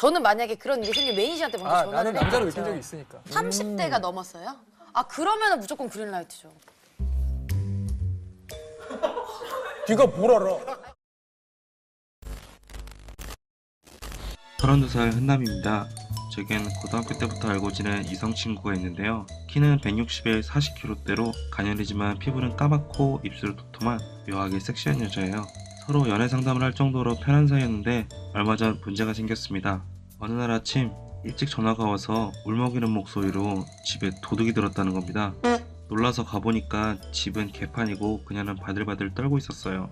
저는 만약에 그런 일이 생기면 매니저 씨한테 먼저 전화를 나는 남자로 했겠죠. 느낀 적이 있으니까. 30대가 넘었어요? 아 그러면은 무조건 그린라이트죠. 네가 뭘 알아? 32살 흔남입니다. 제겐 고등학교 때부터 알고 지낸 이성 친구가 있는데요. 키는 160에 40kg대로 가녀리지만 피부는 까맣고 입술은 도톰한 묘하게 섹시한 여자예요. 서로 연애 상담을 할 정도로 편한 사이였는데 얼마 전 문제가 생겼습니다. 어느 날 아침 일찍 전화가 와서 울먹이는 목소리로 집에 도둑이 들었다는 겁니다. 놀라서 가보니까 집은 개판이고 그녀는 바들바들 떨고 있었어요.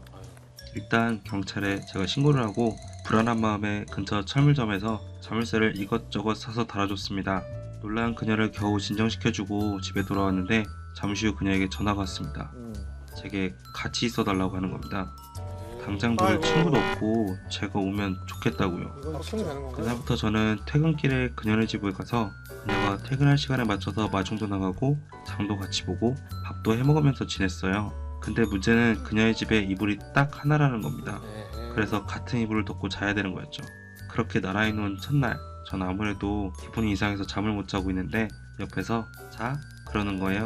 일단 경찰에 제가 신고를 하고 불안한 마음에 근처 철물점에서 자물쇠를 이것저것 사서 달아줬습니다. 놀란 그녀를 겨우 진정시켜주고 집에 돌아왔는데 잠시 후 그녀에게 전화가 왔습니다. 제게 같이 있어달라고 하는 겁니다. 당장 놀 친구도 없고 제가 오면 좋겠다고요. 바로 키면 되는 건가요? 그날부터 저는 퇴근길에 그녀네 집에 가서 그녀가 퇴근할 시간에 맞춰서 마중도 나가고 장도 같이 보고 밥도 해먹으면서 지냈어요. 근데 문제는 그녀의 집에 이불이 딱 하나라는 겁니다. 그래서 같은 이불을 덮고 자야 되는 거였죠. 그렇게 나란히 놓은 첫날 전 아무래도 기분이 이상해서 잠을 못 자고 있는데 옆에서 자? 그러는 거예요.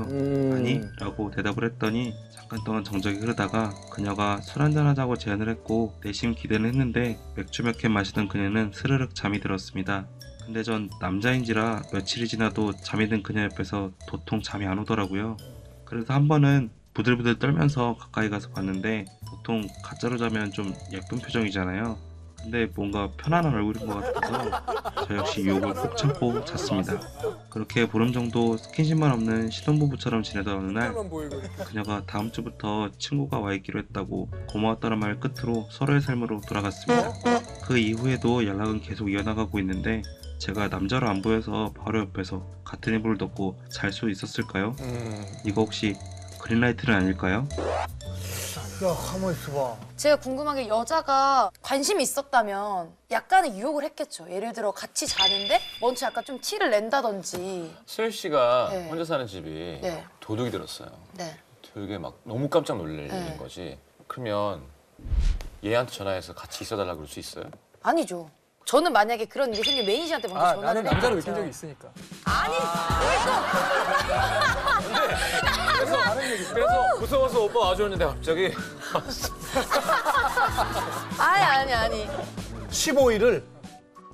아니? 라고 대답을 했더니 잠깐 동안 정적이 흐르다가 그녀가 술 한잔 하자고 제안을 했고 내심 기대는 했는데 맥주 몇 캔 마시던 그녀는 스르륵 잠이 들었습니다. 근데 전 남자인지라 며칠이 지나도 잠이 든 그녀 옆에서 도통 잠이 안 오더라고요. 그래서 한 번은 부들부들 떨면서 가까이 가서 봤는데 보통 가짜로 자면 좀 예쁜 표정이잖아요. 근데 뭔가 편안한 얼굴인 것 같아서 저 역시 유혹을 꼭 참고 잤습니다. 그렇게 보름 정도 스킨십만 없는 신혼부부처럼 지내던 어느 날 그녀가 다음 주부터 친구가 와 있기로 했다고 고마웠다는 말 끝으로 서로의 삶으로 돌아갔습니다. 그 이후에도 연락은 계속 이어나가고 있는데 제가 남자로 안 보여서 바로 옆에서 같은 이불을 덮고 잘 수 있었을까요? 이거 혹시 그린라이트는 아닐까요? 야, 가만히 있어봐. 제가 궁금한 게 여자가 관심이 있었다면 약간의 유혹을 했겠죠. 예를 들어 같이 자는데 먼저 약간 좀 티를 낸다든지. 수현 씨가 네. 혼자 사는 집이 네. 도둑이 들었어요. 네. 되게 막 너무 깜짝 놀라는 네. 거지. 그러면 얘한테 전화해서 같이 있어달라고 그럴 수 있어요? 아니죠. 저는 만약에 그런 일이 생기면 매니저 씨한테 먼저 전화를 나는 남자로 했겠죠. 느낀 적이 있으니까. 그래서 무서워서 오빠 와줬는데 갑자기 아니. 15일을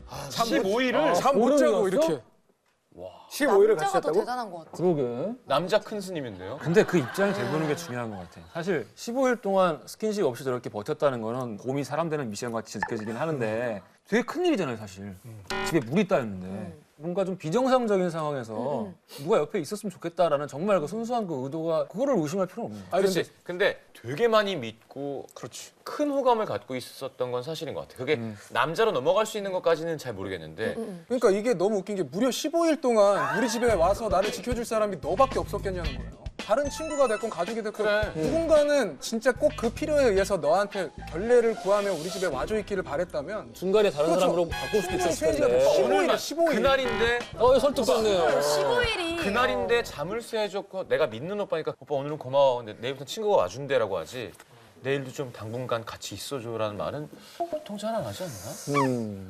15일을 잠 못 자고 이렇게. 15일을 같이 남자가 더 했다고? 대단한 것 같아. 그러게. 남자 큰 스님인데요. 근데 그 입장이 돼보는 게 중요한 것 같아. 사실 15일 동안 스킨십 없이 저렇게 버텼다는 거는 곰이 사람 되는 미션 같이 느껴지긴 하는데 되게 큰일이잖아요, 사실. 집에 물이 따였는데. 뭔가 좀 비정상적인 상황에서 누가 옆에 있었으면 좋겠다라는 정말 그 순수한 그 의도가 그거를 의심할 필요는 없는 거야. 그렇지. 근데 되게 많이 믿고 큰 호감을 갖고 있었던 건 사실인 것 같아. 그게 남자로 넘어갈 수 있는 것까지는 잘 모르겠는데 그러니까 이게 너무 웃긴 게 무려 15일 동안 우리 집에 와서 나를 지켜줄 사람이 너밖에 없었겠냐는 거예요. 다른 친구가 됐건 가족이 됐건 그래. 누군가는 진짜 꼭 그 필요에 의해서 너한테 결례를 구하며 우리 집에 와줘 있기를 바랬다면 중간에 다른 그렇죠. 사람으로 바꿀 수도 있었을 페이지가 텐데. 15일이야, 15일. 그날인데 설득됐네요. 15일이. 그날인데 자물쇠 해줬고 내가 믿는 오빠니까 오빠 오늘은 고마워. 근데 내일부터 친구가 와준대라고 하지. 내일도 좀 당분간 같이 있어줘라는 말은 보통 잘 안 하지 않나?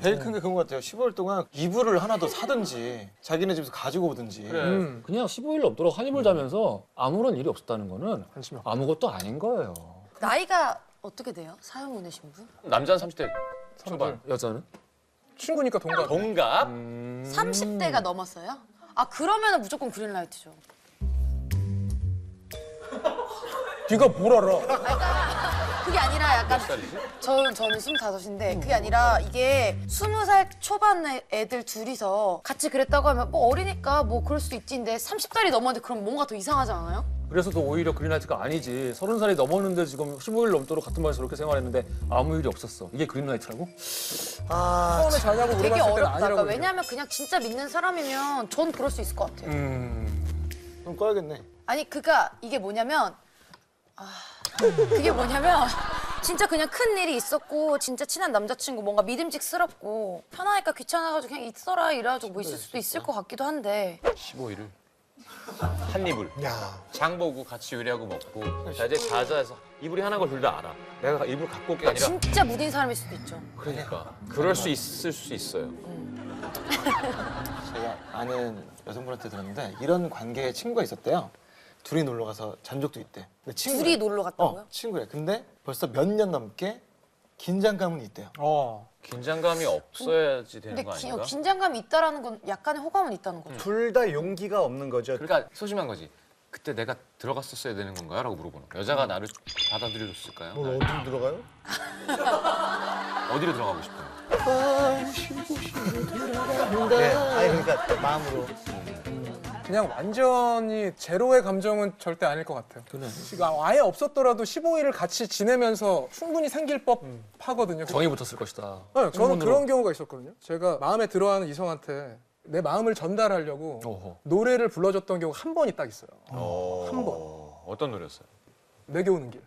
제일 큰 게 그런 것 같아요. 15일 동안 이불을 하나 더 사든지 자기네 집에서 가지고 오든지. 그래. 그냥 15일 넘도록 한입을 자면서 아무런 일이 없었다는 거는 아무것도 아닌 거예요. 나이가 어떻게 돼요? 사연 보내신 분? 남자는 30대 초반. 여자는? 친구니까 동갑. 동갑? 30대가 넘었어요? 아 그러면은 무조건 그린라이트죠. 네가 뭘 알아? 그게 아니라 약간 몇 살이지? 저는 25인데 그게 아니라 이게 20살 초반 애들 둘이서 같이 그랬다고 하면 뭐 어리니까 뭐 그럴 수도 있지인데 30살이 넘었는데 그럼 뭔가 더 이상하지 않아요? 그래서 더 오히려 그린라이트가 아니지. 30살이 넘었는데 지금 15일 넘도록 같은 방에서 저렇게 생활했는데 아무 일이 없었어. 이게 그린라이트라고? 처음에 자냐고 되게 물어봤을 때는 어렵다. 아니라고. 그러니까 왜냐하면 그냥 진짜 믿는 사람이면 전 그럴 수 있을 것 같아요. 그럼 꺼야겠네. 아니 이게 뭐냐면 진짜 그냥 큰 일이 있었고 진짜 친한 남자친구 뭔가 믿음직스럽고 편하니까 귀찮아가지고 그냥 있어라 이래가지고 뭐 있을 수도 있을 것 같기도 한데 15일을. 한 입을. 야, 장 보고 같이 요리하고 먹고. 자, 이제 자자해서 이불이 하나인 걸 둘 다 알아. 내가 이불 갖고 올 게 아니라. 진짜 무딘 사람일 수도 있죠. 그러니까. 그럴 수 있을 수 있어요. 제가 아는 여성분한테 들었는데 이런 관계의 친구가 있었대요. 둘이 놀러 가서 잔 적도 있대. 근데 친구래. 둘이 놀러 갔다고요? 친구래. 근데 벌써 몇 년 넘게 긴장감은 있대요. 긴장감이 없어야지 되는 근데 거 아닌가? 긴장감이 있다라는 건 약간의 호감은 있다는 거죠. 둘 다 용기가 없는 거죠. 그러니까 소심한 거지. 그때 내가 들어갔었어야 되는 건가요? 라고 물어보는 거야. 여자가 나를 받아들여줬을까요? 뭘 어디 들어가요? 어디로 들어가고 싶어요? 네, 아니 그러니까 마음으로. 그냥 완전히 제로의 감정은 절대 아닐 것 같아요. 지금 아예 없었더라도 15일을 같이 지내면서 충분히 생길 법하거든요. 정이 붙었을 것이다. 네, 저는 혼문으로. 그런 경우가 있었거든요. 제가 마음에 들어하는 이성한테 내 마음을 전달하려고 어허. 노래를 불러줬던 경우가 한 번이 딱 있어요. 한 번. 어떤 노래였어요? 내게 오는 길.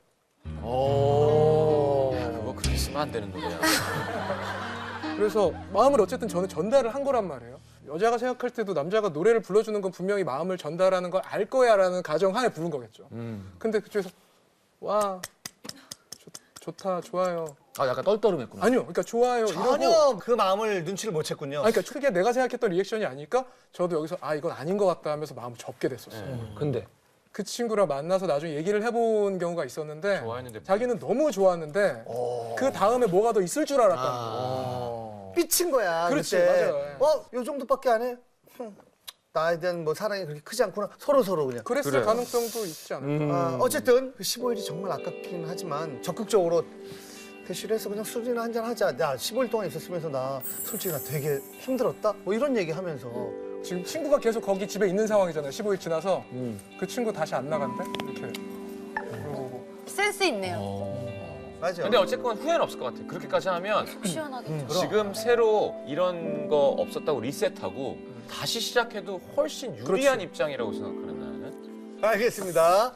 그거 그렇게 쓰면 안 되는 노래야. 그래서 마음을 어쨌든 저는 전달을 한 거란 말이에요. 여자가 생각할 때도 남자가 노래를 불러주는 건 분명히 마음을 전달하는 걸 알 거야라는 가정하에 부른 거겠죠. 근데 그쪽에서 와 좋다 좋아요. 아 약간 떨떠름했구나. 아니요, 그러니까 좋아요 이러고. 전혀 그 마음을 눈치를 못 챘군요. 그러니까 크게 내가 생각했던 리액션이 아니니까 저도 여기서 아 이건 아닌 것 같다 하면서 마음을 접게 됐었어요. 근데 그 친구랑 만나서 나중에 얘기를 해본 경우가 있었는데 좋아했는데 자기는 너무 좋았는데 그 다음에 뭐가 더 있을 줄 알았다는 거예요. 삐친 거야. 그렇지, 그때. 맞아요. 요 정도밖에 안 해? 나에 대한 뭐 사랑이 그렇게 크지 않구나. 서로 그냥. 그랬을 그래요. 가능성도 있지 않을까. 어쨌든 그 15일이 정말 아깝긴 하지만 적극적으로 대시를 해서 그냥 술이나 한잔 하자. 야, 15일 동안 있었으면서 나 솔직히 나 되게 힘들었다. 뭐 이런 얘기 하면서. 지금 친구가 계속 거기 집에 있는 상황이잖아요. 15일 지나서 그 친구 다시 안 나간대? 이렇게. 그러고 센스 있네요. 맞아. 근데 어쨌건 후회는 없을 것 같아. 그렇게까지 하면 시원하겠죠. 지금 새로 이런 거 없었다고 리셋하고 다시 시작해도 훨씬 유리한 그렇지. 입장이라고 생각하는 나는. 알겠습니다.